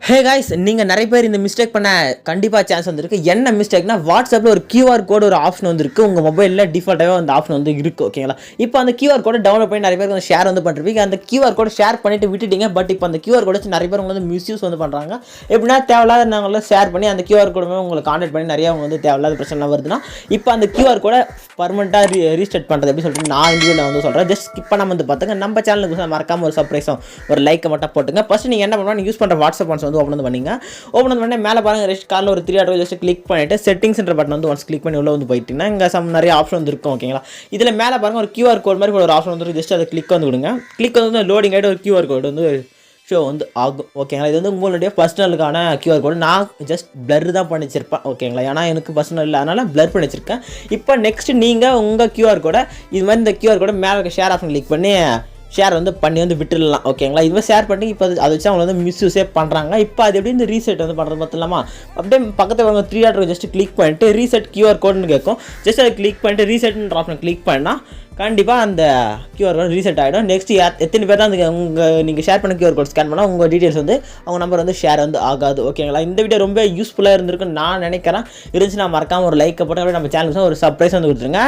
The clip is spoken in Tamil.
ஹே காய்ஸ், நீங்கள் நிறைய பேர் இந்த மிஸ்டேக் பண்ண கண்டிப்பாக சான்ஸ் வந்துருக்கு. என்ன மிஸ்டேக்னா, வாட்ஸ்அப்பில் ஒரு கியூஆர் கோடு ஒரு ஆப்ஷன் வந்துருக்கு. உங்கள் மொபைலில் டிஃபால்ட்டாகவே அந்த ஆப்ஷன் வந்து இருக்குது. ஓகேங்களா? இப்போ அந்த கியூஆர் கோடை டவுன்லோட் பண்ணி நிறைய பேர் வந்து ஷேர் வந்து பண்ணுறீங்க. அந்த கியூஆர் கோடை ஷேர் பண்ணிட்டு விட்டுட்டீங்க. பட் இப்போ அந்த கியூஆர் கோடை வச்சு நிறைய பேர் வந்து மிஸ்யூஸ் வந்து பண்ணுறாங்க. எப்படின்னா, தேவையில்லாத நாங்கள் ஷேர் பண்ணி அந்த கியூஆர் கோடு உங்களை கான்டாக்ட் பண்ணி நிறையா அவங்க வந்து தேவையில்லாத பிரச்சனை வருதுன்னா, இப்போ அந்த கியூஆர் கோடை பர்மனெண்ட்டாக ரீஸ்டார்ட் பண்ணுறது எப்படி சொல்லிட்டு நான் இந்த வீடியோவில் வந்து சொல்கிறேன். ஜஸ்ட் ஸ்கிப் பண்ணாமல் வந்து பார்த்துங்க. நம்ம சேனலுக்கு மறக்காமல் ஒரு சர்ப்ரைஸும் ஒரு லைக்கை மட்டும் போட்டுங்க. ஃபஸ்ட்டு நீங்கள் என்ன பண்ணுவாங்க, யூஸ் பண்ணுற வாட்ஸ்அப் ஒன்ஸ் வந்து ஓப்பன் வந்து பண்ணிங்க. ஓப்பன் பண்ணி மேலே பாருங்கள், ரெஸ்ட் காலில் ஒரு 3 ஆட்டோ ஜஸ்ட் கிளிக் பண்ணிவிட்டு செட்டிங்ஸ்ன்ற பட்டன் வந்து ஒன்ஸ் கிளிக் பண்ணி உள்ள வந்து போயிட்டீங்கன்னா இங்கே நிறைய ஆப்ஷன் வந்து இருக்கும். ஓகேங்களா? இதில் மேலே பாருங்கள் ஒரு கியூஆர் கோட் மாதிரி ஒரு ஆப்ஷன் வந்து ஜஸ்ட் அதை கிளிக் வந்து கொடுங்க. கிளிக் வந்து லோடிங் ஆகிட்டு ஒரு கியூஆர் கோடு வந்து ஷோ வந்து ஆகும். ஓகேங்களா? இது வந்து உங்களுடைய பர்சனலுக்கான கியூஆர் கோடு. நான் ஜஸ்ட் பிளர் தான் பண்ணி வச்சிருப்பேன். ஓகேங்களா? ஏன்னா எனக்கு பர்சனல் இல்லை, அதனால் பிளர் பண்ணி வச்சிருக்கேன். இப்போ நெக்ஸ்ட் நீங்கள் உங்கள் கியூஆர் கோடை இது மாதிரி இந்த கியூஆர் கோடை மேலே இருக்க ஷேர் ஆப்ஷன் கிளிக் பண்ணி ஷேர் வந்து பண்ணி வந்து விட்டுடலாம். ஓகேங்களா? இதுமாதிரி ஷேர் பண்ணி இப்போ அதை வச்சு அவங்க வந்து மிஸ்யூஸே பண்ணுறாங்க. இப்போ அது எப்படி இந்த ரீசெட் வந்து பண்ணுறது பார்த்துலாமா? அப்படியே பக்கத்தில் அவங்க 3 ஆட்டோ ஜஸ்ட் கிளிக் பண்ணிட்டு ரீசெட் கியூஆர் கோடுன்னு கேட்கும். ஜஸ்ட் அதை கிளிக் பண்ணிட்டு ரீசெட்ன்ற ஆப்ஷன் கிளிக் பண்ணால் கண்டிப்பாக அந்த கியூஆர் கோட் ரீசெட் ஆகிடும். நெக்ஸ்ட் எத்தனை பேர் தான் அந்த நீங்கள் ஷேர் பண்ண கியூஆர் கோட் ஸ்கேன் பண்ணால் உங்கள் டீட்டெயில்ஸ் வந்து அவங்க நம்பர் வந்து ஷேர் வந்து ஆகாது. ஓகேங்களா? இந்த வீடியோ ரொம்ப யூஸ்ஃபுல்லாக இருந்திருக்குன்னு நான் நினைக்கிறேன். இருந்துச்சு நான் மறக்காமல் ஒரு லைக்கை போட்டு அப்படியே நம்ம சேனலுக்கு ஒரு சர்ப்ரைஸ் வந்து கொடுத்துருங்க.